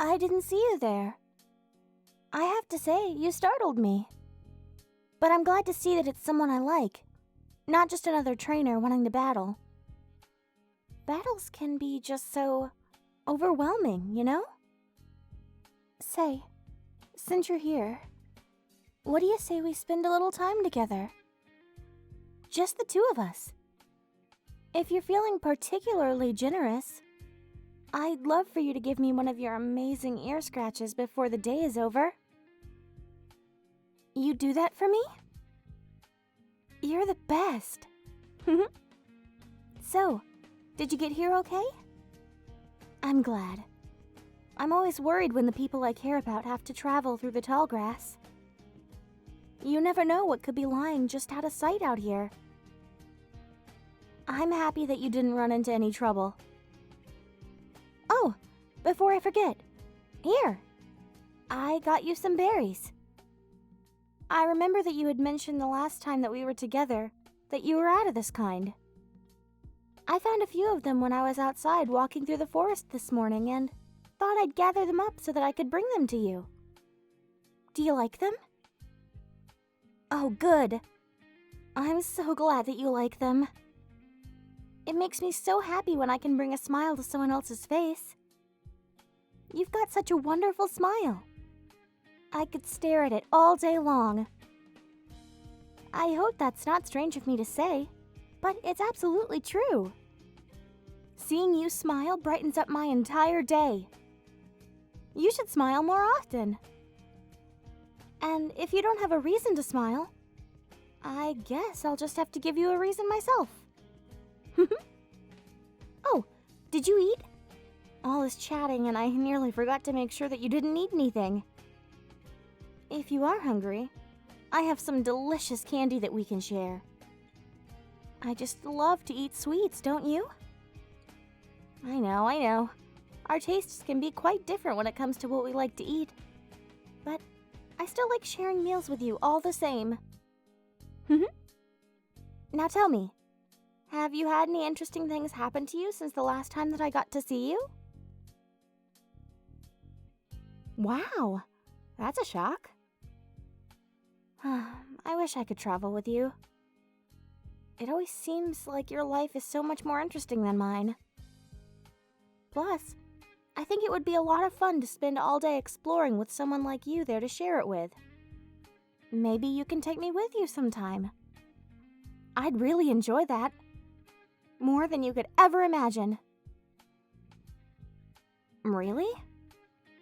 I didn't see you there. I have to say, you startled me. But I'm glad to see that it's someone I like, not just another trainer wanting to battle. Battles can be just so overwhelming, you know? Say, since you're here, what do you say we spend a little time together? Just the two of us. If you're feeling particularly generous, I'd love for you to give me one of your amazing ear scratches before the day is over. You do that for me? You're the best. So, did you get here okay? I'm glad. I'm always worried when the people I care about have to travel through the tall grass. You never know what could be lying just out of sight out here. I'm happy that you didn't run into any trouble. Oh, before I forget, here, I got you some berries. I remember that you had mentioned the last time that we were together that you were out of this kind. I found a few of them when I was outside walking through the forest this morning and thought I'd gather them up so that I could bring them to you. Do you like them? Oh, good. I'm so glad that you like them. It makes me so happy when I can bring a smile to someone else's face. You've got such a wonderful smile. I could stare at it all day long. I hope that's not strange of me to say, but it's absolutely true. Seeing you smile brightens up my entire day. You should smile more often. And if you don't have a reason to smile, I guess I'll just have to give you a reason myself. Oh, did you eat? All this chatting and I nearly forgot to make sure that you didn't eat anything. If you are hungry, I have some delicious candy that we can share. I just love to eat sweets, don't you? I know. Our tastes can be quite different when it comes to what we like to eat. But I still like sharing meals with you all the same. Now tell me, have you had any interesting things happen to you since the last time that I got to see you? Wow, that's a shock. I wish I could travel with you. It always seems like your life is so much more interesting than mine. Plus, I think it would be a lot of fun to spend all day exploring with someone like you there to share it with. Maybe you can take me with you sometime. I'd really enjoy that. More than you could ever imagine. Really?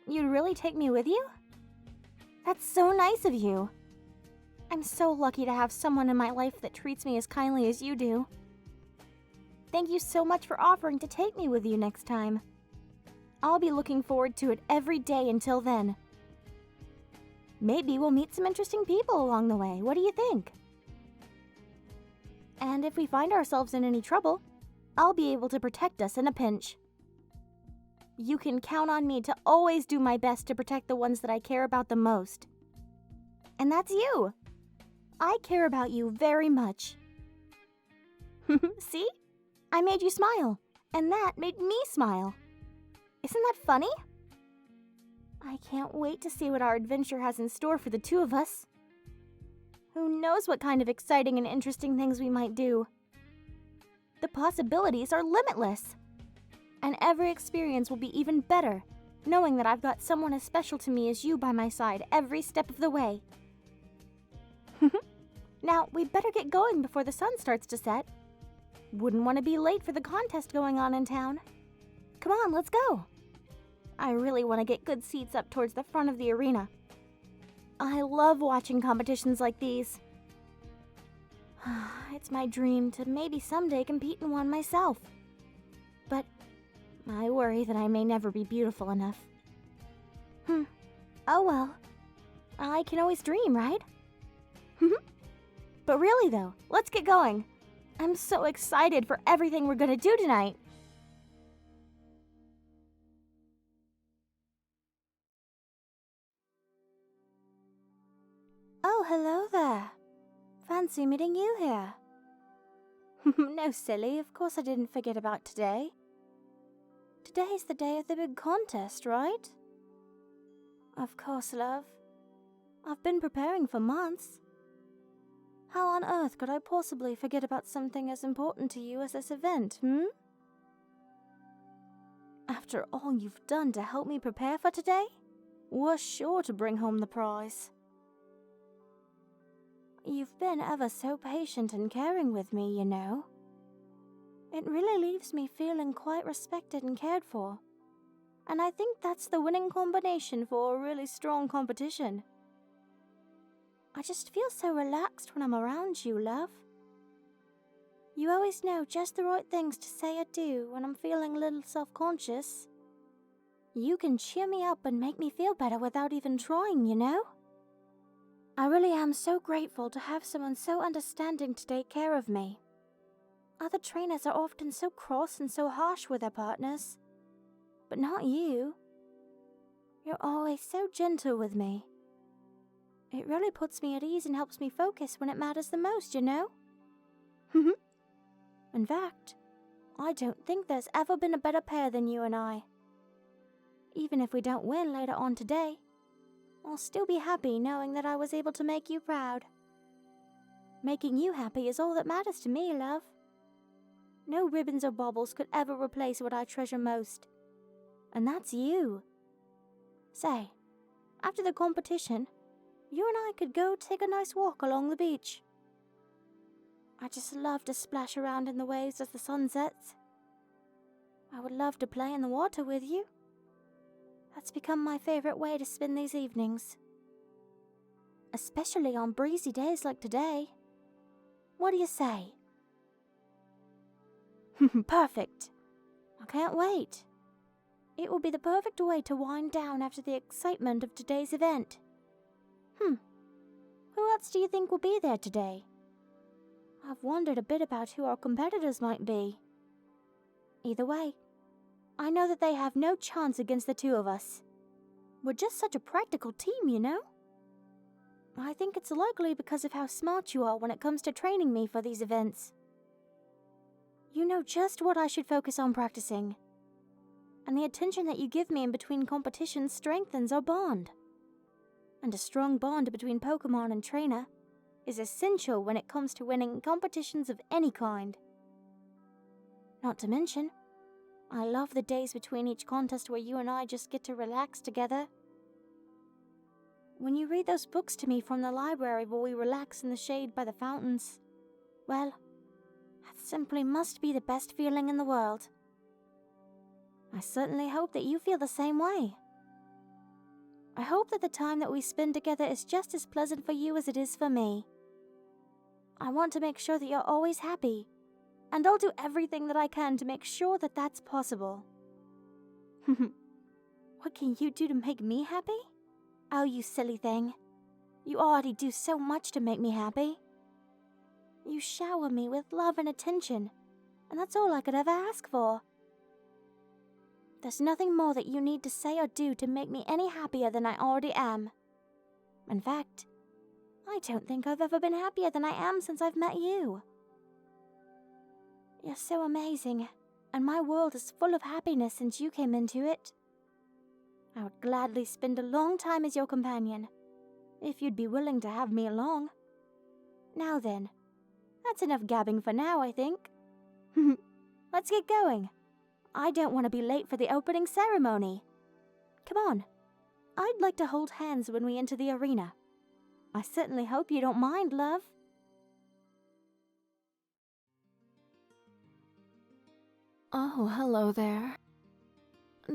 You'd really take me with you? That's so nice of you. I'm so lucky to have someone in my life that treats me as kindly as you do. Thank you so much for offering to take me with you next time. I'll be looking forward to it every day until then. Maybe we'll meet some interesting people along the way. What do you think? And if we find ourselves in any trouble, I'll be able to protect us in a pinch. You can count on me to always do my best to protect the ones that I care about the most. And that's you. I care about you very much. See? I made you smile, and that made me smile. Isn't that funny? I can't wait to see what our adventure has in store for the two of us. Who knows what kind of exciting and interesting things we might do. The possibilities are limitless. And every experience will be even better, knowing that I've got someone as special to me as you by my side every step of the way. Now, we'd better get going before the sun starts to set. Wouldn't want to be late for the contest going on in town. Come on, let's go. I really want to get good seats up towards the front of the arena. I love watching competitions like these. It's my dream to maybe someday compete in one myself. But I worry that I may never be beautiful enough. Oh well. I can always dream, right? But really though, let's get going. I'm so excited for everything we're gonna do tonight. Oh, hello there. Fancy meeting you here. No, silly, of course I didn't forget about today. Today's the day of the big contest, right? Of course, love. I've been preparing for months. How on earth could I possibly forget about something as important to you as this event, After all you've done to help me prepare for today, we're sure to bring home the prize. You've been ever so patient and caring with me, you know. It really leaves me feeling quite respected and cared for. And I think that's the winning combination for a really strong competition. I just feel so relaxed when I'm around you, love. You always know just the right things to say or do when I'm feeling a little self-conscious. You can cheer me up and make me feel better without even trying, you know? I really am so grateful to have someone so understanding to take care of me. Other trainers are often so cross and so harsh with their partners. But not you. You're always so gentle with me. It really puts me at ease and helps me focus when it matters the most, you know? In fact, I don't think there's ever been a better pair than you and I. Even if we don't win later on today, I'll still be happy knowing that I was able to make you proud. Making you happy is all that matters to me, love. No ribbons or baubles could ever replace what I treasure most. And that's you. Say, after the competition, you and I could go take a nice walk along the beach. I just love to splash around in the waves as the sun sets. I would love to play in the water with you. That's become my favorite way to spend these evenings. Especially on breezy days like today. What do you say? Perfect. I can't wait. It will be the perfect way to wind down after the excitement of today's event. Who else do you think will be there today? I've wondered a bit about who our competitors might be. Either way, I know that they have no chance against the two of us. We're just such a practical team, you know? I think it's likely because of how smart you are when it comes to training me for these events. You know just what I should focus on practicing. And the attention that you give me in between competitions strengthens our bond. And a strong bond between Pokemon and trainer is essential when it comes to winning competitions of any kind. Not to mention, I love the days between each contest where you and I just get to relax together. When you read those books to me from the library while we relax in the shade by the fountains, well, that simply must be the best feeling in the world. I certainly hope that you feel the same way. I hope that the time that we spend together is just as pleasant for you as it is for me. I want to make sure that you're always happy, and I'll do everything that I can to make sure that that's possible. What can you do to make me happy? Oh, you silly thing. You already do so much to make me happy. You shower me with love and attention, and that's all I could ever ask for. There's nothing more that you need to say or do to make me any happier than I already am. In fact, I don't think I've ever been happier than I am since I've met you. You're so amazing, and my world is full of happiness since you came into it. I would gladly spend a long time as your companion, if you'd be willing to have me along. Now then, that's enough gabbing for now, I think. Let's get going. I don't want to be late for the opening ceremony. Come on. I'd like to hold hands when we enter the arena. I certainly hope you don't mind, love. Oh, hello there.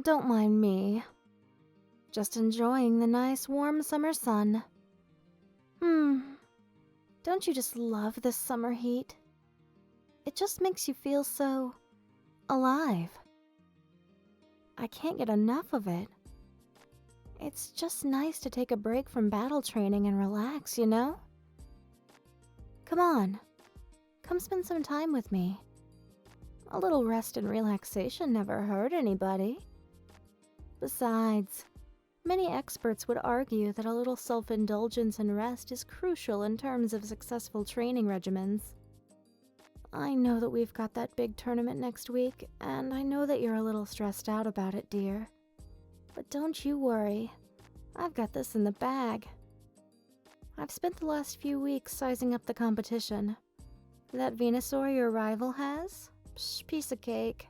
Don't mind me. Just enjoying the nice warm summer sun. Don't you just love this summer heat? It just makes you feel so alive. I can't get enough of it. It's just nice to take a break from battle training and relax, you know? Come on. Come spend some time with me. A little rest and relaxation never hurt anybody. Besides, many experts would argue that a little self-indulgence and rest is crucial in terms of successful training regimens. I know that we've got that big tournament next week, and I know that you're a little stressed out about it, dear. But don't you worry. I've got this in the bag. I've spent the last few weeks sizing up the competition. That Venusaur your rival has? Psh, piece of cake.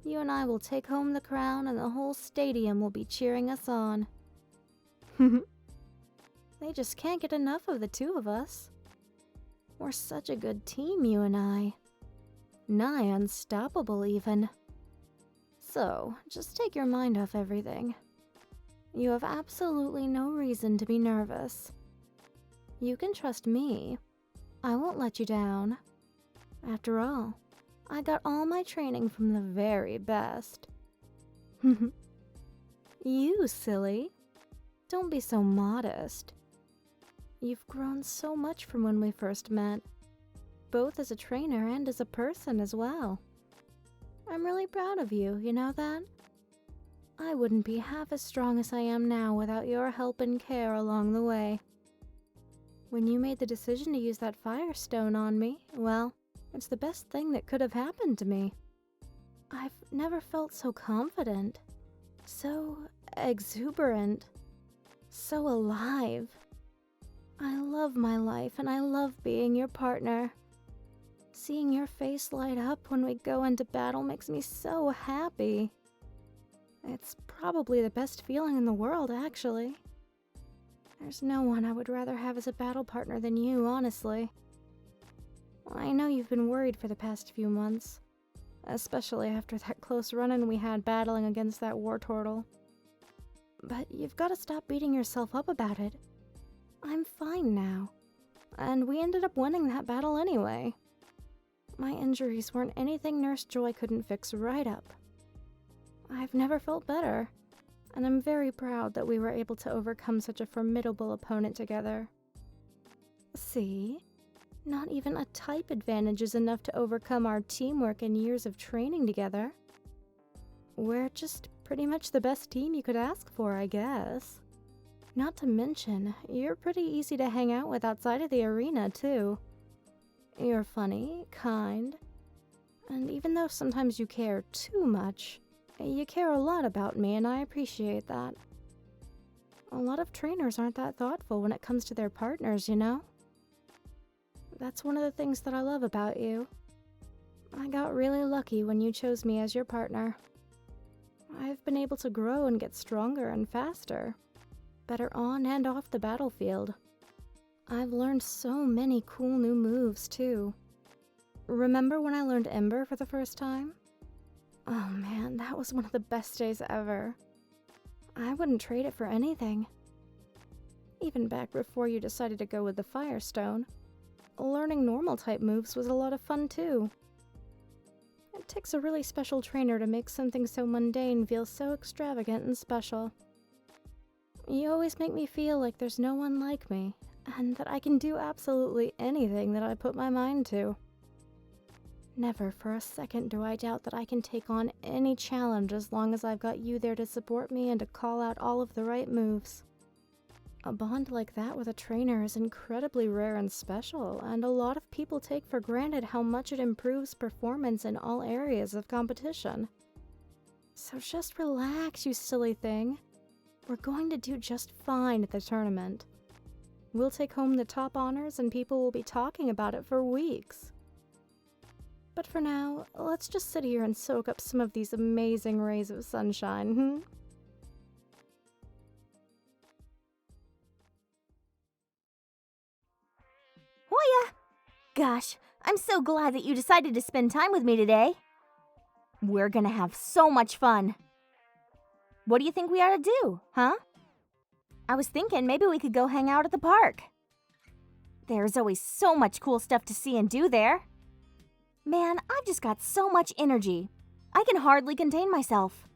You and I will take home the crown and the whole stadium will be cheering us on. They just can't get enough of the two of us. We're such a good team, you and I. Nigh unstoppable, even. So, just take your mind off everything. You have absolutely no reason to be nervous. You can trust me. I won't let you down. After all, I got all my training from the very best. You silly. Don't be so modest. You've grown so much from when we first met, both as a trainer and as a person as well. I'm really proud of you, you know that? I wouldn't be half as strong as I am now without your help and care along the way. When you made the decision to use that firestone on me, well, it's the best thing that could have happened to me. I've never felt so confident, so exuberant, so alive. I love my life and I love being your partner. Seeing your face light up when we go into battle makes me so happy. It's probably the best feeling in the world, actually. There's no one I would rather have as a battle partner than you, honestly. I know you've been worried for the past few months, especially after that close run-in we had battling against that war turtle. But you've got to stop beating yourself up about it. I'm fine now, and we ended up winning that battle anyway. My injuries weren't anything Nurse Joy couldn't fix right up. I've never felt better, and I'm very proud that we were able to overcome such a formidable opponent together. See? Not even a type advantage is enough to overcome our teamwork and years of training together. We're just pretty much the best team you could ask for, I guess. Not to mention, you're pretty easy to hang out with outside of the arena, too. You're funny, kind, and even though sometimes you care too much, you care a lot about me, and I appreciate that. A lot of trainers aren't that thoughtful when it comes to their partners, you know? That's one of the things that I love about you. I got really lucky when you chose me as your partner. I've been able to grow and get stronger and faster, better on and off the battlefield. I've learned so many cool new moves, too. Remember when I learned Ember for the first time? Oh man, that was one of the best days ever. I wouldn't trade it for anything. Even back before you decided to go with the Firestone, learning normal type moves was a lot of fun too. It takes a really special trainer to make something so mundane feel so extravagant and special. You always make me feel like there's no one like me, and that I can do absolutely anything that I put my mind to. Never for a second do I doubt that I can take on any challenge as long as I've got you there to support me and to call out all of the right moves. A bond like that with a trainer is incredibly rare and special, and a lot of people take for granted how much it improves performance in all areas of competition. So just relax, you silly thing. We're going to do just fine at the tournament. We'll take home the top honors and people will be talking about it for weeks. But for now, let's just sit here and soak up some of these amazing rays of sunshine, Hoya! Gosh, I'm so glad that you decided to spend time with me today. We're gonna have so much fun. What do you think we ought to do, huh? I was thinking maybe we could go hang out at the park. There's always so much cool stuff to see and do there. Man, I've just got so much energy. I can hardly contain myself.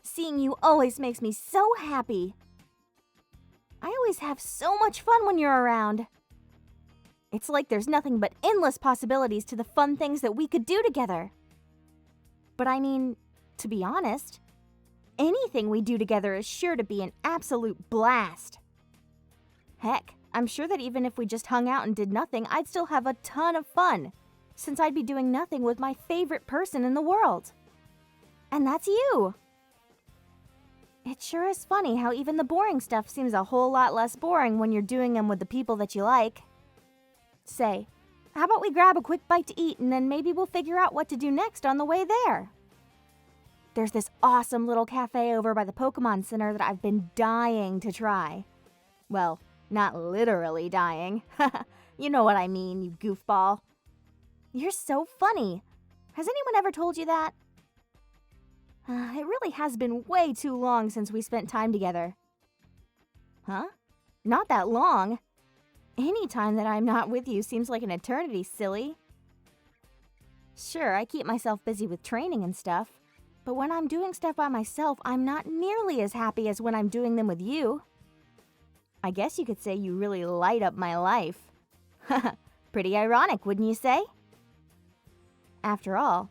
Seeing you always makes me so happy. I always have so much fun when you're around. It's like there's nothing but endless possibilities to the fun things that we could do together. But I mean, to be honest, anything we do together is sure to be an absolute blast. Heck, I'm sure that even if we just hung out and did nothing, I'd still have a ton of fun, since I'd be doing nothing with my favorite person in the world. And that's you. It sure is funny how even the boring stuff seems a whole lot less boring when you're doing them with the people that you like. Say, how about we grab a quick bite to eat and then maybe we'll figure out what to do next on the way there? There's this awesome little cafe over by the Pokemon Center that I've been dying to try. Well, not literally dying. You know what I mean, you goofball. You're so funny. Has anyone ever told you that? It really has been way too long since we spent time together. Huh? Not that long. Any time that I'm not with you seems like an eternity, silly. Sure, I keep myself busy with training and stuff, but when I'm doing stuff by myself, I'm not nearly as happy as when I'm doing them with you. I guess you could say you really light up my life. Pretty ironic, wouldn't you say? After all,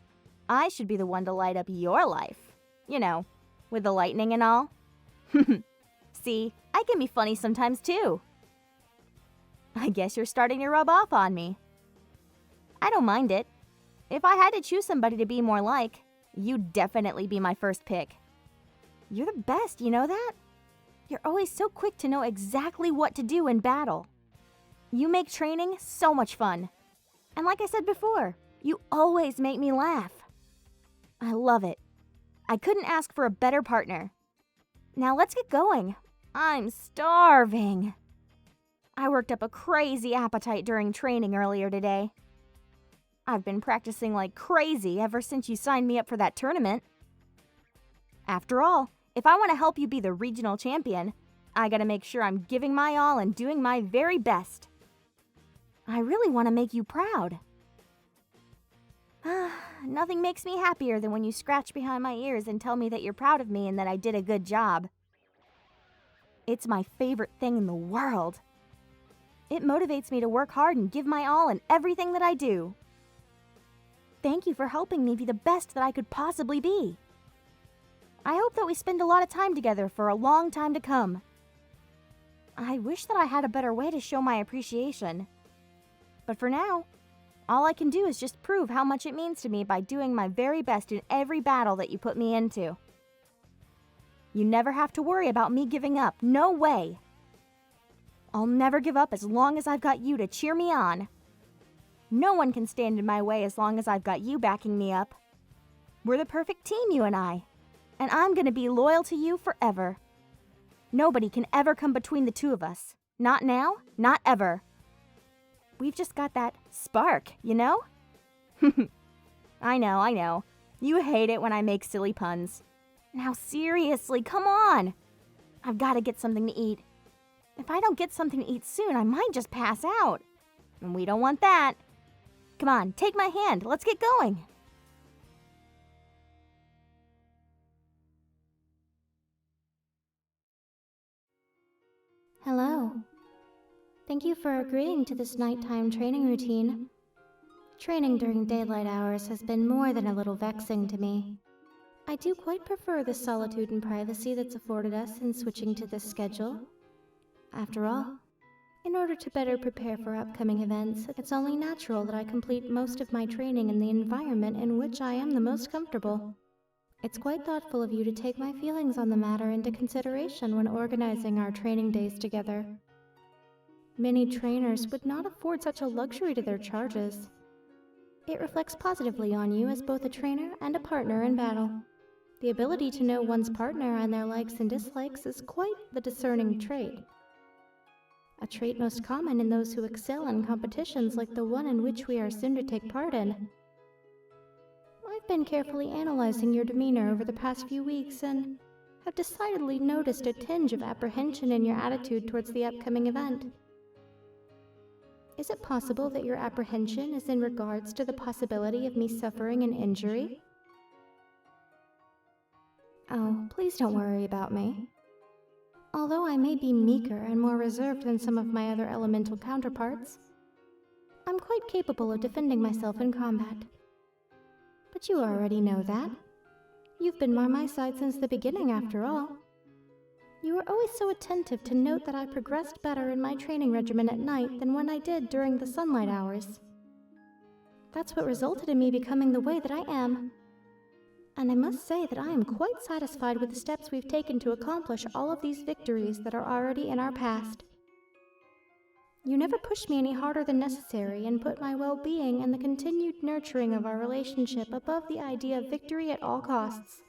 I should be the one to light up your life. You know, with the lightning and all. See, I can be funny sometimes too. I guess you're starting to rub off on me. I don't mind it. If I had to choose somebody to be more like, you'd definitely be my first pick. You're the best, you know that? You're always so quick to know exactly what to do in battle. You make training so much fun. And like I said before, you always make me laugh. I love it. I couldn't ask for a better partner. Now let's get going. I'm starving. I worked up a crazy appetite during training earlier today. I've been practicing like crazy ever since you signed me up for that tournament. After all, if I want to help you be the regional champion, I gotta make sure I'm giving my all and doing my very best. I really want to make you proud. Nothing makes me happier than when you scratch behind my ears and tell me that you're proud of me and that I did a good job. It's my favorite thing in the world. It motivates me to work hard and give my all in everything that I do. Thank you for helping me be the best that I could possibly be. I hope that we spend a lot of time together for a long time to come. I wish that I had a better way to show my appreciation. But for now, all I can do is just prove how much it means to me by doing my very best in every battle that you put me into. You never have to worry about me giving up, no way. I'll never give up as long as I've got you to cheer me on. No one can stand in my way as long as I've got you backing me up. We're the perfect team, you and I'm gonna be loyal to you forever. Nobody can ever come between the two of us. Not now, not ever. We've just got that spark, you know? I know. You hate it when I make silly puns. Now seriously, come on. I've got to get something to eat. If I don't get something to eat soon, I might just pass out. And we don't want that. Come on, take my hand. Let's get going. Hello. Thank you for agreeing to this nighttime training routine. Training during daylight hours has been more than a little vexing to me. I do quite prefer the solitude and privacy that's afforded us in switching to this schedule. After all, in order to better prepare for upcoming events, it's only natural that I complete most of my training in the environment in which I am the most comfortable. It's quite thoughtful of you to take my feelings on the matter into consideration when organizing our training days together. Many trainers would not afford such a luxury to their charges. It reflects positively on you as both a trainer and a partner in battle. The ability to know one's partner and their likes and dislikes is quite the discerning trait. A trait most common in those who excel in competitions like the one in which we are soon to take part in. I've been carefully analyzing your demeanor over the past few weeks and have decidedly noticed a tinge of apprehension in your attitude towards the upcoming event. Is it possible that your apprehension is in regards to the possibility of me suffering an injury? Oh, please don't worry about me. Although I may be meeker and more reserved than some of my other elemental counterparts, I'm quite capable of defending myself in combat. But you already know that. You've been by my side since the beginning, after all. You were always so attentive to note that I progressed better in my training regimen at night than when I did during the sunlight hours. That's what resulted in me becoming the way that I am. And I must say that I am quite satisfied with the steps we've taken to accomplish all of these victories that are already in our past. You never pushed me any harder than necessary and put my well-being and the continued nurturing of our relationship above the idea of victory at all costs.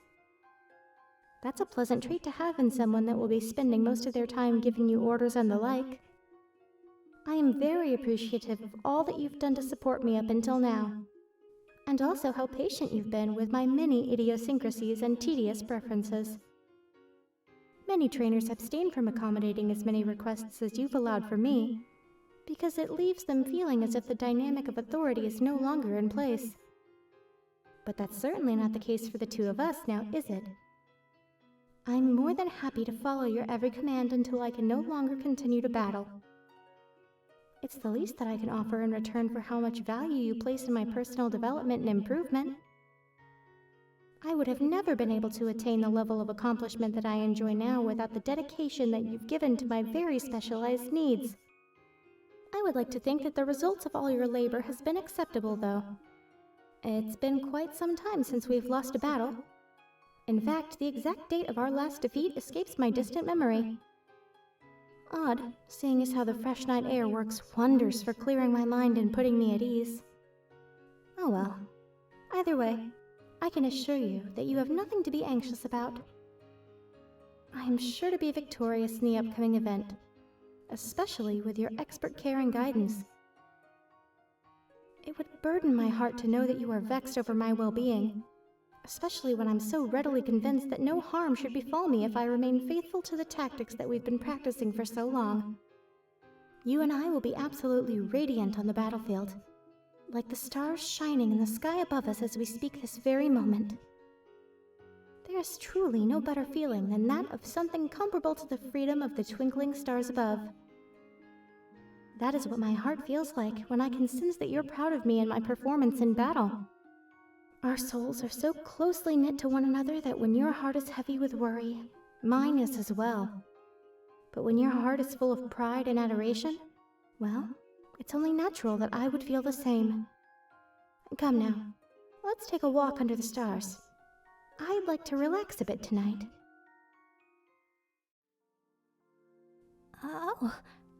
That's a pleasant trait to have in someone that will be spending most of their time giving you orders and the like. I am very appreciative of all that you've done to support me up until now, and also how patient you've been with my many idiosyncrasies and tedious preferences. Many trainers abstain from accommodating as many requests as you've allowed for me, because it leaves them feeling as if the dynamic of authority is no longer in place. But that's certainly not the case for the two of us now, is it? I'm more than happy to follow your every command until I can no longer continue to battle. It's the least that I can offer in return for how much value you place in my personal development and improvement. I would have never been able to attain the level of accomplishment that I enjoy now without the dedication that you've given to my very specialized needs. I would like to think that the results of all your labor has been acceptable, though. It's been quite some time since we've lost a battle. In fact, the exact date of our last defeat escapes my distant memory. Odd, seeing as how the fresh night air works wonders for clearing my mind and putting me at ease. Oh well. Either way, I can assure you that you have nothing to be anxious about. I am sure to be victorious in the upcoming event, especially with your expert care and guidance. It would burden my heart to know that you are vexed over my well-being, especially when I'm so readily convinced that no harm should befall me if I remain faithful to the tactics that we've been practicing for so long. You and I will be absolutely radiant on the battlefield, like the stars shining in the sky above us as we speak this very moment. There is truly no better feeling than that of something comparable to the freedom of the twinkling stars above. That is what my heart feels like when I can sense that you're proud of me and my performance in battle. Our souls are so closely knit to one another that when your heart is heavy with worry, mine is as well. But when your heart is full of pride and adoration, well, it's only natural that I would feel the same. Come now, let's take a walk under the stars. I'd like to relax a bit tonight. Oh,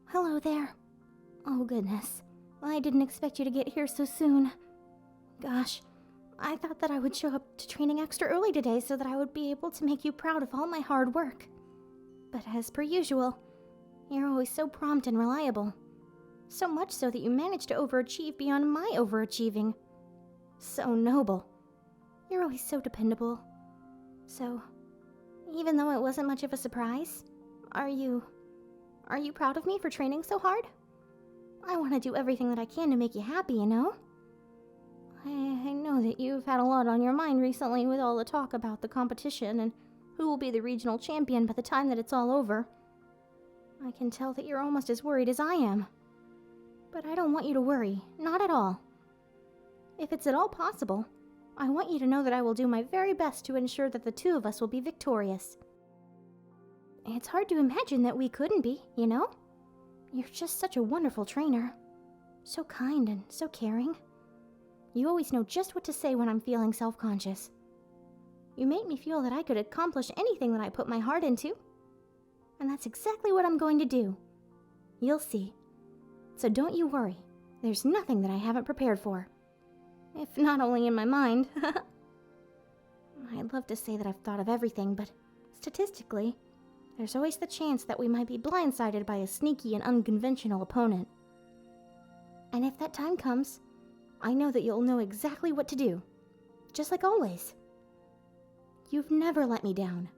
hello there. Oh goodness, I didn't expect you to get here so soon. Gosh, I thought that I would show up to training extra early today so that I would be able to make you proud of all my hard work. But as per usual, you're always so prompt and reliable. So much so that you manage to overachieve beyond my overachieving. So noble. You're always so dependable. So, even though it wasn't much of a surprise, are you proud of me for training so hard? I want to do everything that I can to make you happy, you know? I know that you've had a lot on your mind recently with all the talk about the competition and who will be the regional champion by the time that it's all over. I can tell that you're almost as worried as I am. But I don't want you to worry, not at all. If it's at all possible, I want you to know that I will do my very best to ensure that the two of us will be victorious. It's hard to imagine that we couldn't be, you know? You're just such a wonderful trainer. So kind and so caring. You always know just what to say when I'm feeling self-conscious. You make me feel that I could accomplish anything that I put my heart into. And that's exactly what I'm going to do. You'll see. So don't you worry. There's nothing that I haven't prepared for. If not only in my mind. I'd love to say that I've thought of everything, but statistically, there's always the chance that we might be blindsided by a sneaky and unconventional opponent. And if that time comes, I know that you'll know exactly what to do. Just like always. You've never let me down.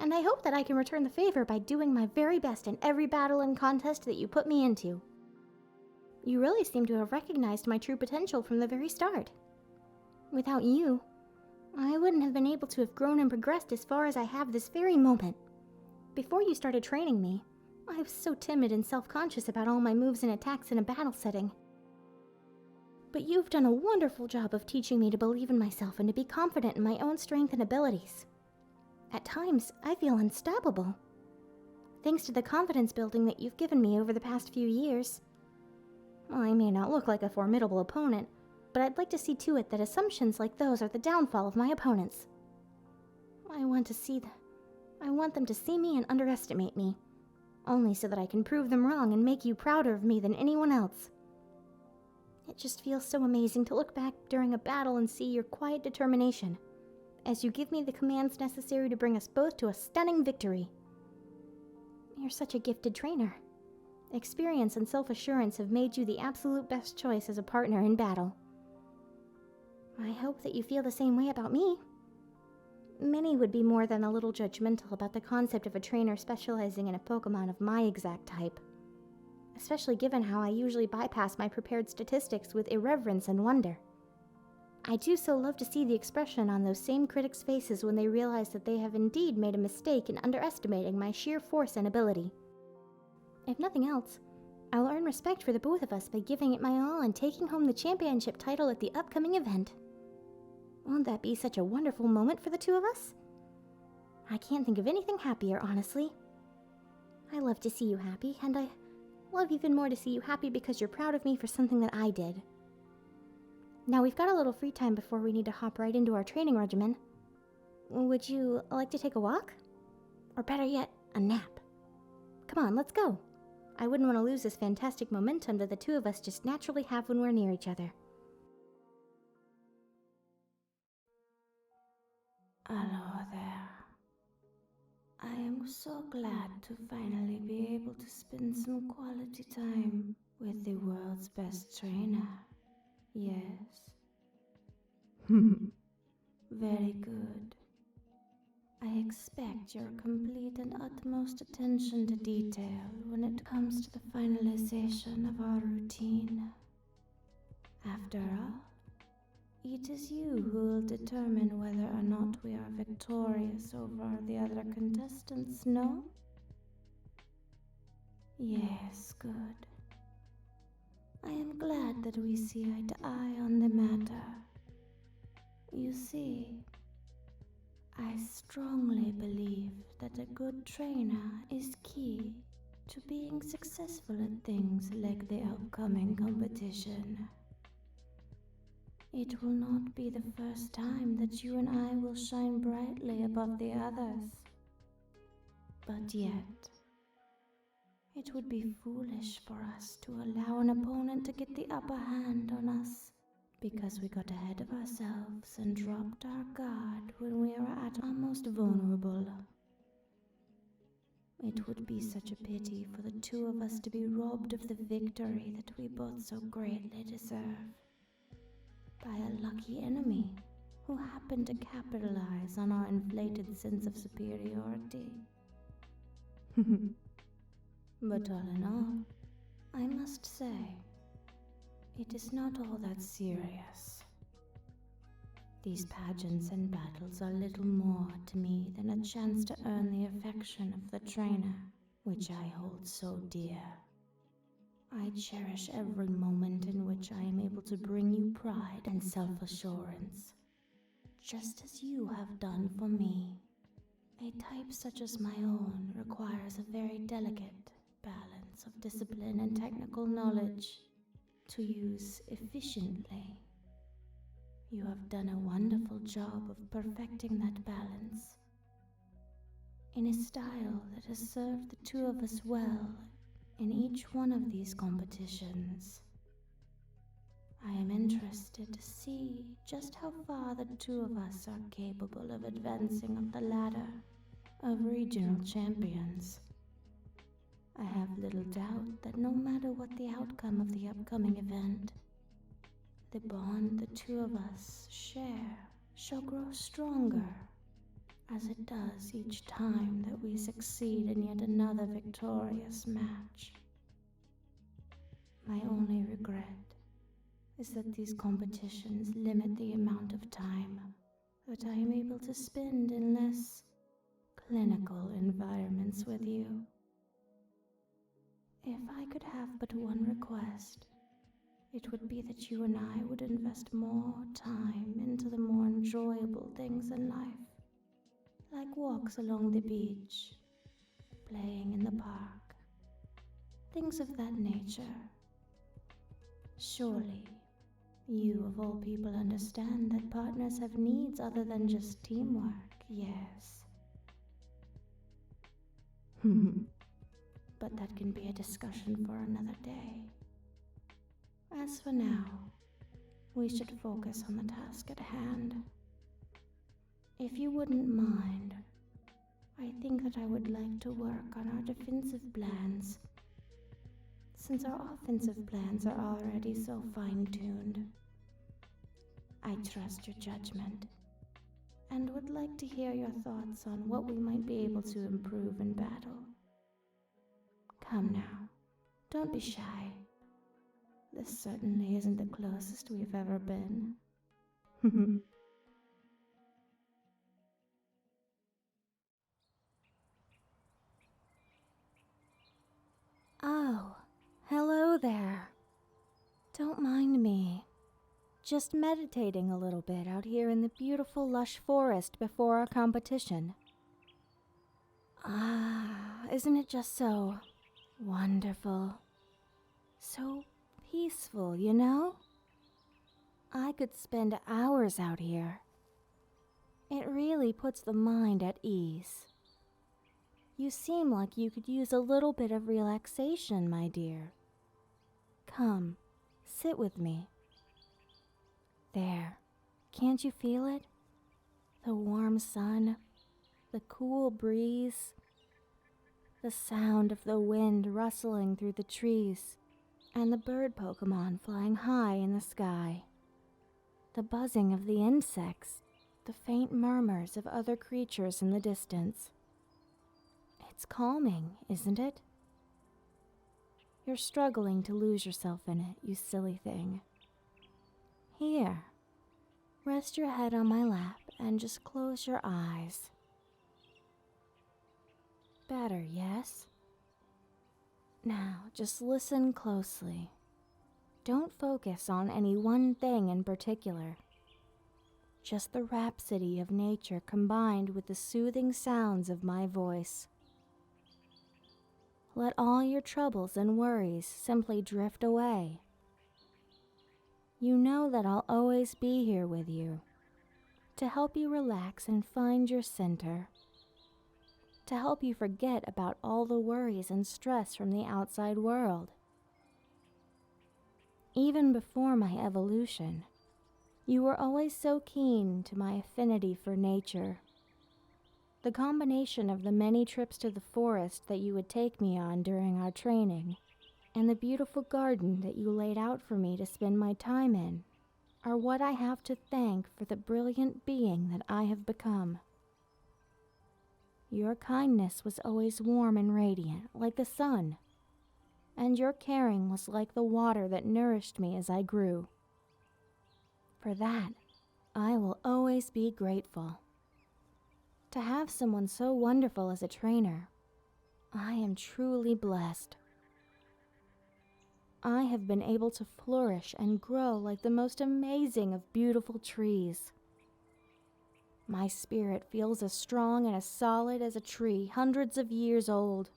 And I hope that I can return the favor by doing my very best in every battle and contest that you put me into. You really seem to have recognized my true potential from the very start. Without you, I wouldn't have been able to have grown and progressed as far as I have this very moment. Before you started training me, I was so timid and self-conscious about all my moves and attacks in a battle setting. But you've done a wonderful job of teaching me to believe in myself and to be confident in my own strength and abilities. At times, I feel unstoppable. Thanks to the confidence building that you've given me over the past few years. I may not look like a formidable opponent, but I'd like to see to it that assumptions like those are the downfall of my opponents. I want them to see me and underestimate me, only so that I can prove them wrong and make you prouder of me than anyone else. It just feels so amazing to look back during a battle and see your quiet determination, as you give me the commands necessary to bring us both to a stunning victory. You're such a gifted trainer. Experience and self-assurance have made you the absolute best choice as a partner in battle. I hope that you feel the same way about me. Many would be more than a little judgmental about the concept of a trainer specializing in a Pokemon of my exact type, especially given how I usually bypass my prepared statistics with irreverence and wonder. I do so love to see the expression on those same critics' faces when they realize that they have indeed made a mistake in underestimating my sheer force and ability. If nothing else, I will earn respect for the both of us by giving it my all and taking home the championship title at the upcoming event. Won't that be such a wonderful moment for the two of us? I can't think of anything happier, honestly. I love to see you happy, and I love even more to see you happy because you're proud of me for something that I did. Now we've got a little free time before we need to hop right into our training regimen. Would you like to take a walk? Or better yet, a nap? Come on, let's go. I wouldn't want to lose this fantastic momentum that the two of us just naturally have when we're near each other. Hello there. I am so glad to finally be able to spend some quality time with the world's best trainer. Yes. Very good. I expect your complete and utmost attention to detail when it comes to the finalization of our routine. After all, it is you who will determine whether or not we are victorious over the other contestants, no? Yes, good. I am glad that we see eye to eye on the matter. You see, I strongly believe that a good trainer is key to being successful at things like the upcoming competition. It will not be the first time that you and I will shine brightly above the others. But yet, it would be foolish for us to allow an opponent to get the upper hand on us because we got ahead of ourselves and dropped our guard when we were at our most vulnerable. It would be such a pity for the two of us to be robbed of the victory that we both so greatly deserve by a lucky enemy who happened to capitalize on our inflated sense of superiority. But all in all, I must say, it is not all that serious. These pageants and battles are little more to me than a chance to earn the affection of the trainer, which I hold so dear. I cherish every moment in which I am able to bring you pride and self-assurance, just as you have done for me. A type such as my own requires a very delicate balance of discipline and technical knowledge to use efficiently. You have done a wonderful job of perfecting that balance in a style that has served the two of us well in each one of these competitions. I am interested to see just how far the two of us are capable of advancing up the ladder of regional champions. I have little doubt that no matter what the outcome of the upcoming event, the bond the two of us share shall grow stronger, as it does each time that we succeed in yet another victorious match. My only regret is that these competitions limit the amount of time that I am able to spend in less clinical environments with you. If I could have but one request, it would be that you and I would invest more time into the more enjoyable things in life, like walks along the beach, playing in the park, things of that nature. Surely, you of all people understand that partners have needs other than just teamwork, yes. But that can be a discussion for another day. As for now, we should focus on the task at hand. If you wouldn't mind, I think that I would like to work on our defensive plans, since our offensive plans are already so fine-tuned. I trust your judgment, and would like to hear your thoughts on what we might be able to improve in battle. Come now, don't be shy. This certainly isn't the closest we've ever been. Oh, hello there. Don't mind me. Just meditating a little bit out here in the beautiful lush forest before our competition. Isn't it just so wonderful? So peaceful, you know? I could spend hours out here. It really puts the mind at ease. You seem like you could use a little bit of relaxation, my dear. Come, sit with me. There, can't you feel it? The warm sun, the cool breeze, the sound of the wind rustling through the trees, and the bird Pokemon flying high in the sky. The buzzing of the insects, the faint murmurs of other creatures in the distance. It's calming, isn't it? You're struggling to lose yourself in it, you silly thing. Here, rest your head on my lap and just close your eyes. Better, yes? Now, just listen closely. Don't focus on any one thing in particular. Just the rhapsody of nature combined with the soothing sounds of my voice. Let all your troubles and worries simply drift away. You know that I'll always be here with you, to help you relax and find your center, to help you forget about all the worries and stress from the outside world. Even before my evolution, you were always so keen to my affinity for nature. The combination of the many trips to the forest that you would take me on during our training, and the beautiful garden that you laid out for me to spend my time in, are what I have to thank for the brilliant being that I have become. Your kindness was always warm and radiant, like the sun, and your caring was like the water that nourished me as I grew. For that, I will always be grateful. To have someone so wonderful as a trainer, I am truly blessed. I have been able to flourish and grow like the most amazing of beautiful trees. My spirit feels as strong and as solid as a tree hundreds of years old,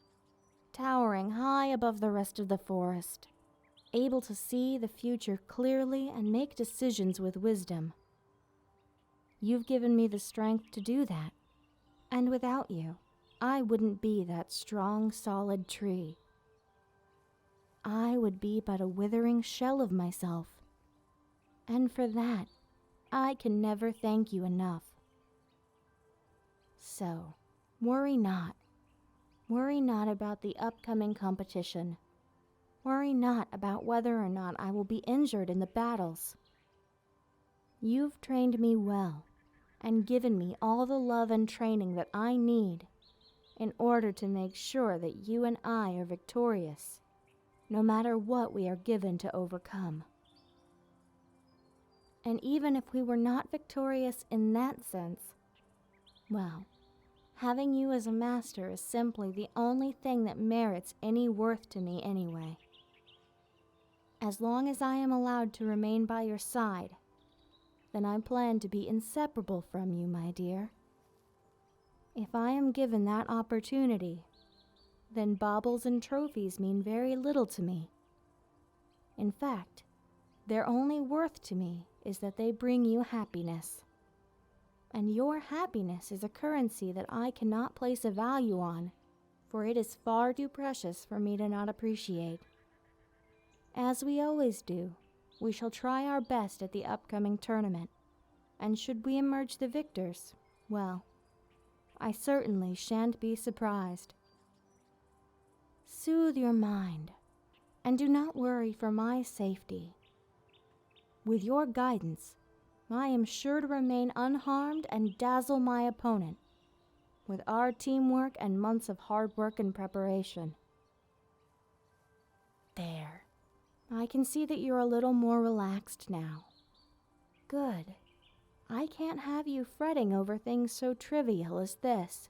towering high above the rest of the forest, able to see the future clearly and make decisions with wisdom. You've given me the strength to do that, and without you, I wouldn't be that strong, solid tree. I would be but a withering shell of myself, and for that, I can never thank you enough. So, worry not. Worry not about the upcoming competition. Worry not about whether or not I will be injured in the battles. You've trained me well, and given me all the love and training that I need in order to make sure that you and I are victorious, no matter what we are given to overcome. And even if we were not victorious in that sense, well, having you as a master is simply the only thing that merits any worth to me anyway. As long as I am allowed to remain by your side, then I plan to be inseparable from you, my dear. If I am given that opportunity, then baubles and trophies mean very little to me. In fact, their only worth to me is that they bring you happiness. And your happiness is a currency that I cannot place a value on, for it is far too precious for me to not appreciate. As we always do, we shall try our best at the upcoming tournament, and should we emerge the victors, well, I certainly shan't be surprised. Soothe your mind, and do not worry for my safety. With your guidance, I am sure to remain unharmed and dazzle my opponent, with our teamwork and months of hard work and preparation. There. I can see that you're a little more relaxed now. Good. I can't have you fretting over things so trivial as this.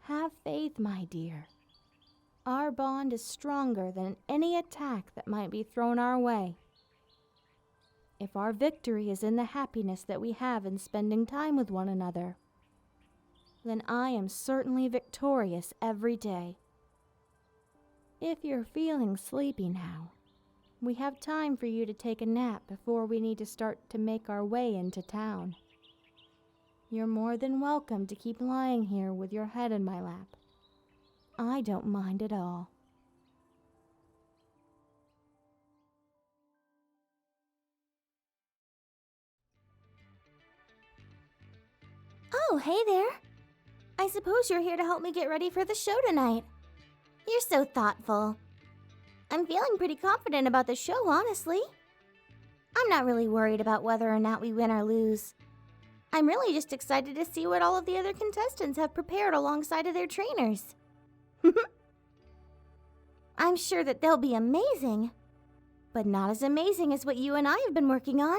Have faith, my dear. Our bond is stronger than any attack that might be thrown our way. If our victory is in the happiness that we have in spending time with one another, then I am certainly victorious every day. If you're feeling sleepy now, we have time for you to take a nap before we need to start to make our way into town. You're more than welcome to keep lying here with your head in my lap. I don't mind at all. Oh, hey there. I suppose you're here to help me get ready for the show tonight. You're so thoughtful. I'm feeling pretty confident about the show, honestly. I'm not really worried about whether or not we win or lose. I'm really just excited to see what all of the other contestants have prepared alongside of their trainers. I'm sure that they'll be amazing, but not as amazing as what you and I have been working on.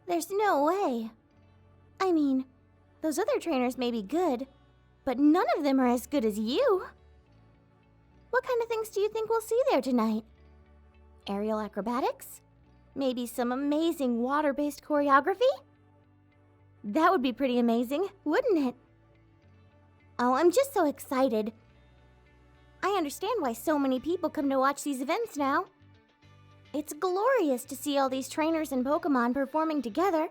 There's no way. I mean, those other trainers may be good, but none of them are as good as you. What kind of things do you think we'll see there tonight? Aerial acrobatics? Maybe some amazing water-based choreography? That would be pretty amazing, wouldn't it? Oh, I'm just so excited. I understand why so many people come to watch these events now. It's glorious to see all these trainers and Pokemon performing together.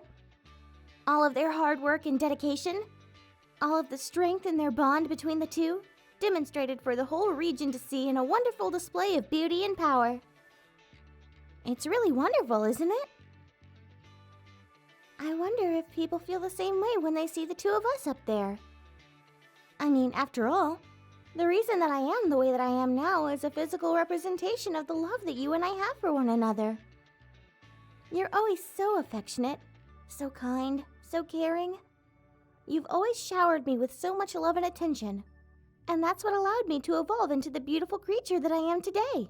All of their hard work and dedication, all of the strength in their bond between the two, demonstrated for the whole region to see in a wonderful display of beauty and power. It's really wonderful, isn't it? I wonder if people feel the same way when they see the two of us up there. I mean, after all, the reason that I am the way that I am now is a physical representation of the love that you and I have for one another. You're always so affectionate, so kind, so caring. You've always showered me with so much love and attention, and that's what allowed me to evolve into the beautiful creature that I am today.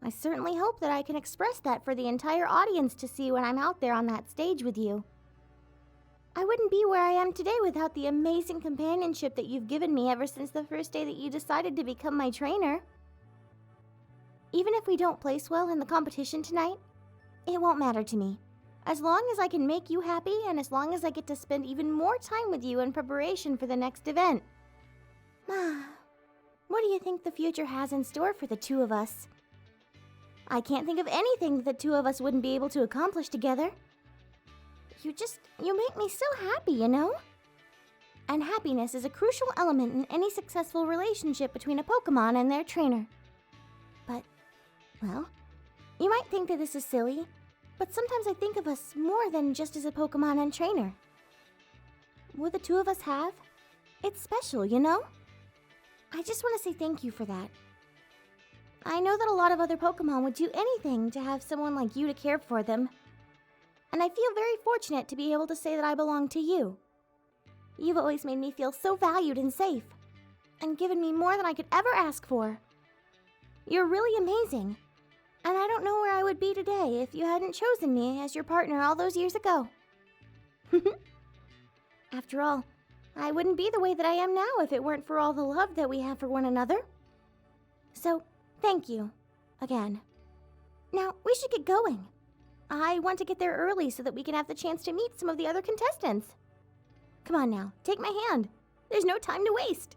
I certainly hope that I can express that for the entire audience to see when I'm out there on that stage with you. I wouldn't be where I am today without the amazing companionship that you've given me ever since the first day that you decided to become my trainer. Even if we don't place well in the competition tonight, it won't matter to me. As long as I can make you happy and as long as I get to spend even more time with you in preparation for the next event. What do you think the future has in store for the two of us? I can't think of anything that the two of us wouldn't be able to accomplish together. You make me so happy, you know? And happiness is a crucial element in any successful relationship between a Pokemon and their trainer. But, well, you might think that this is silly, but sometimes I think of us more than just as a Pokemon and trainer. What the two of us have, it's special, you know? I just want to say thank you for that. I know that a lot of other Pokemon would do anything to have someone like you to care for them. And I feel very fortunate to be able to say that I belong to you. You've always made me feel so valued and safe, and given me more than I could ever ask for. You're really amazing, and I don't know where I would be today if you hadn't chosen me as your partner all those years ago. After all, I wouldn't be the way that I am now if it weren't for all the love that we have for one another. So, thank you, again. Now, we should get going. I want to get there early so that we can have the chance to meet some of the other contestants. Come on now, take my hand. There's no time to waste.